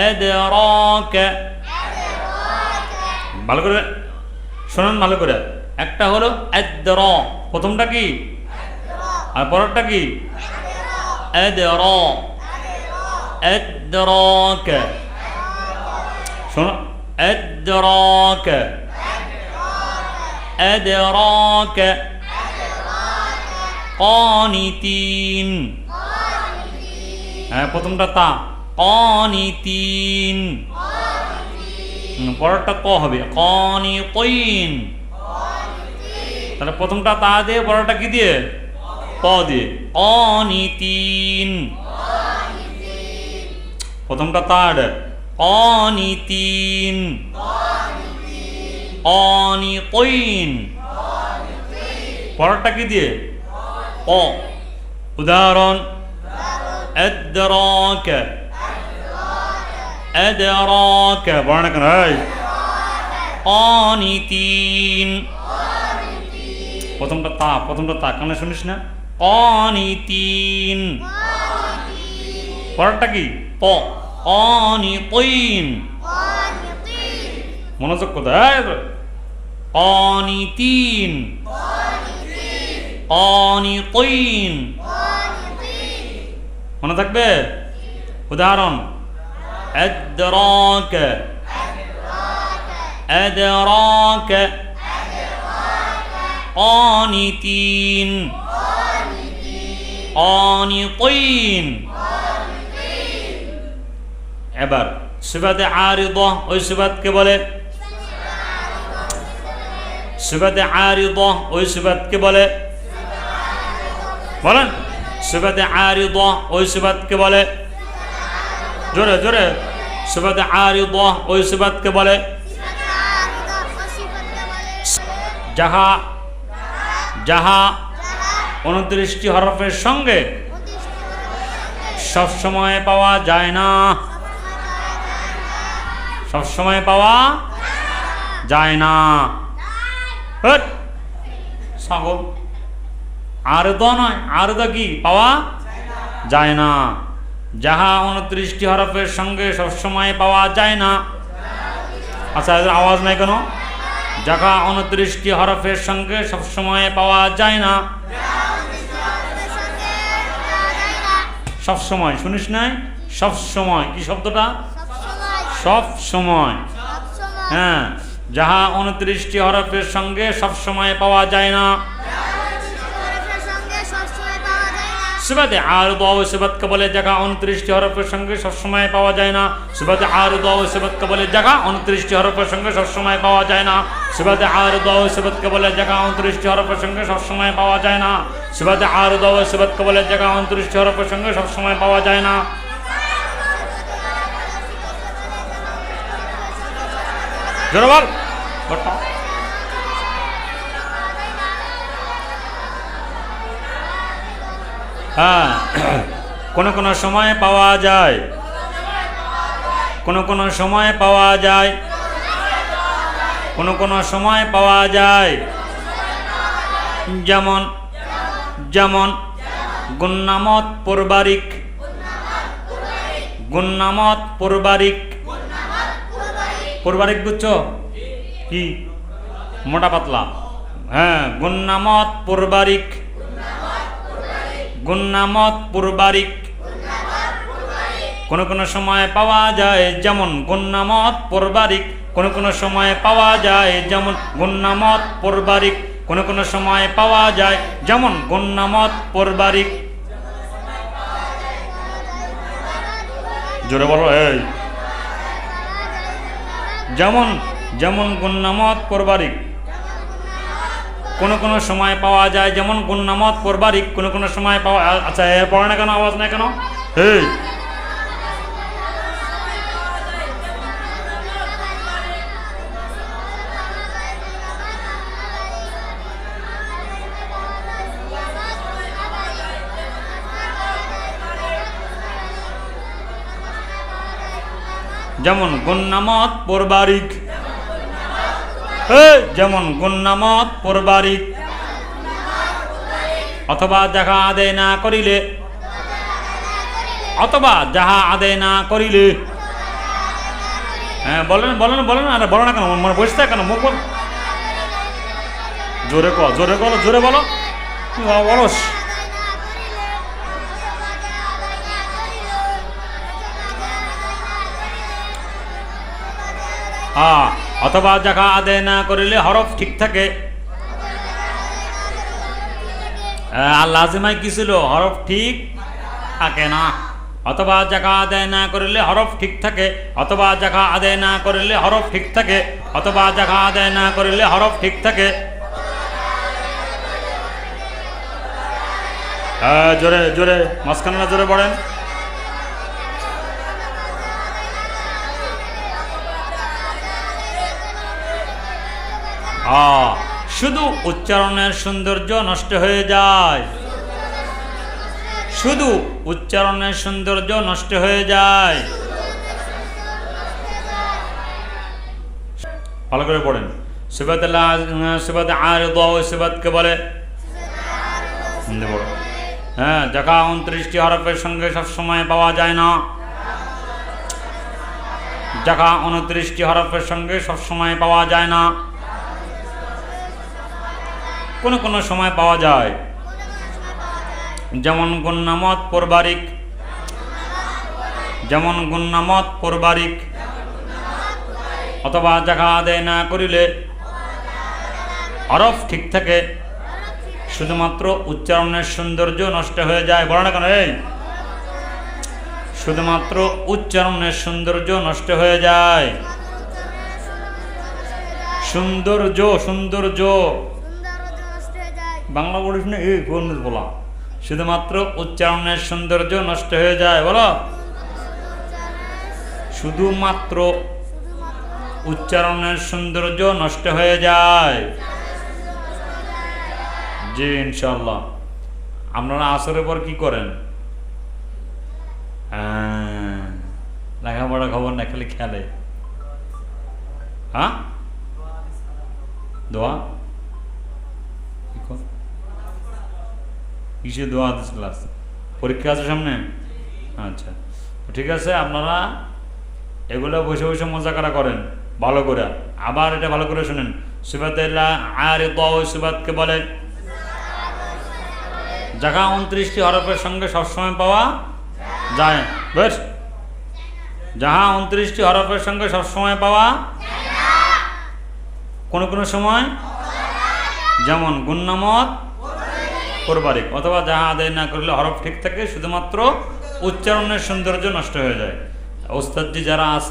أدراك ভালো করে শুনুন, ভালো করে। একটা হলো আদরা, প্রথমটা কি আর পরেরটা কি? আদরা, আদরাক। শুনুন, আদরাক, আদরাক। قانتين, হ্যাঁ প্রথমটা তা, قانتين। পরেরটা ক হবে, قانطين। তাহলে প্রথমটা তা দিয়ে, পরেরটা কি দিয়ে? ক দিয়ে, قانتين। প্রথমটা তার, قانتين, قانطين। পরেরটা কি দিয়ে? ক। উদাহরণ, أدراك, أدراك। বর্ণ কেন? قانتين। প্রথমটা তা কানে শুনিস না? قانتين। পরেরটা কি? ক। قانطين। মনোযোগ কোথায়? قانتين, قانطين। মনে থাকবে? উদাহরণ, أدراك, أدراك। قانتين, قانطين। এবার সিফাতে আরিদা, ওই সিফাতকে বলে, সিফাতে আরিদা ওই সিফাতকে বলে, বলেন। সিফাতে আরিদা ওই সিফাতকে বলে, জোরে জোরে। সিফাতে আরিদা ওই সিফাতকে বলে যাহা, যাহা 29টি হরফের সঙ্গে সবসময় পাওয়া যায় না, সবসময় পাওয়া যায় না। ছাগল, আরদা নয়, আরদা কি? পাওয়া যায় না। যাহা 29টি হরফের সঙ্গে সবসময় পাওয়া যায় না। আচ্ছা, আওয়াজ নাই কেন? যাহা 29টি হরফের সঙ্গে সবসময় পাওয়া যায় না। সবসময় শুনিস নাই? সবসময় কি শব্দটা? সব সময়। হ্যাঁ, যাহা 29টি হরফের সঙ্গে সবসময় পাওয়া যায় না। সিফাতে আরিদা ওই সিফাতকে বলে যাহা 29টি হরফের সঙ্গে সবসময় পাওয়া যায় না। সিফাতে আরিদা ওই সিফাতকে বলে যাহা 29টি হরফের সঙ্গে সবসময় পাওয়া যায় না। সিফাতে আরিদা ওই সিফাতকে বলে যাহা 29টি হরফের সঙ্গে সবসময় পাওয়া যায় না। সিফাতে আরিদা ওই সিফাতকে বলে যাহা 29টি হরফের সঙ্গে সবসময় পাওয়া যায় না। জোরে বল। হ্যাঁ, কোন কোন সময় পাওয়া যায়, কোন কোন সময় পাওয়া যায়, কোন কোন সময় পাওয়া যায়। যেমন, যেমন গুন্নামত পূর্বারিক, গুন্নামত পূর্বারিক। পূর্বারিক বুঝছো কি? মোটা পাতলা। হ্যাঁ, গুন্নামত পূর্বারিক, গুন্নামত পূর্বারিক। কোন কোন সময় পাওয়া যায়, যেমন গুন্নামত পূর্বারিক। কোন কোন সময় পাওয়া যায়, যেমন গুন্নামত পূর্বারিক। কোন কোন সময় পাওয়া যায়, যেমন গুন্নামত পূর্বারিক। জোরে বলো। এই যেমন, যেমন গুন্নামত পূর্বারিক। কোন কোন সময় পাওয়া যায়, যেমন গুন্নামত পূর্বারিক। কোন কোন সময় পাওয়া। আচ্ছা, এর পরে না কেন? আওয়াজ নাই কেন? এই যেমন গুন্নামত পূর্বারিক, যেমন গুন্নামত পূর্বারিক। অথবা দেখা আদায় না করিলে অথবা যাহা আদায় না করিলে। হ্যাঁ বলেন বলেন বলেন, আরে বলো না কেন, মানে বসে থাকে কেন, মুখ বল, জোরে কর, জোরে বলো, জোরে বলো, অলস। হ্যাঁ, অথবা যাহা আদায় না করিলে হরফ ঠিক থাকে। লাজিমায় কি ছিল, হরফ ঠিক থাকে না। অথবা যাহা আদায় না করিলে হরফ ঠিক থাকে, অথবা যাহা আদায় না করিলে হরফ ঠিক থাকে, অথবা যাহা আদায় না করিলে হরফ ঠিক থাকে। জোরে জোরে, মাঝখানে না, জোরে পড়েন। শুধু উচ্চারণের সৌন্দর্য নষ্ট হয়ে যায়, শুধু উচ্চারণের সৌন্দর্য নষ্ট হয়ে যায়। ভালো করে পড়েন। সিফাত আরিদা ওই সিফাতকে বলে, হ্যাঁ, যাহা 29টি হরফের সঙ্গে সবসময় পাওয়া যায় না। যাহা 29টি হরফের সঙ্গে সবসময় পাওয়া যায় না, কোনো কোনো সময় পাওয়া যায়। যেমন গুন্নামত পরবারিক, যেমন গুন্নামত পরবারিক। অথবা যাহা আদায় না করিলে হরফ ঠিক থাকে, শুধুমাত্র উচ্চারণের সৌন্দর্য নষ্ট হয়ে যায়। বলো না কেন, এই শুধুমাত্র উচ্চারণের সৌন্দর্য নষ্ট হয়ে যায়। সৌন্দর্য, সৌন্দর্য বাংলা বলিস না, এই বলা, শুধুমাত্র উচ্চারণের সৌন্দর্য নষ্ট হয়ে যায়। বলো, শুধুমাত্র উচ্চারণের সৌন্দর্য নষ্ট হয়ে যায়। জি ইনশাল্লাহ। আপনারা আসরের পর কি করেন? হ্যাঁ, লেখাপড়া খবর না, খালি খেলে। হ্যাঁ, দোয়া কিসে দোয়া ক্লাস, পরীক্ষা আছে সামনে? আচ্ছা, ঠিক আছে, আপনারা এগুলো বসে বসে মজাকারা করেন ভালো করে। আবার এটা ভালো করে শুনেন। সিফাতুল্লাহ আরিদা ওই সিফাতকে বলে যাহা 29টি হরফের সঙ্গে সবসময় পাওয়া যায়। বেশ, যাহা 29টি হরফের সঙ্গে সবসময় পাওয়া, কোনো কোনো সময়, যেমন গুন্নামত পরবারিক। অথবা যাহা আদায় না করলে হরফ ঠিক থাকে, শুধুমাত্র উচ্চারণের সৌন্দর্য নষ্ট হয়ে যায়। ওস্তাদজি যারা আছেন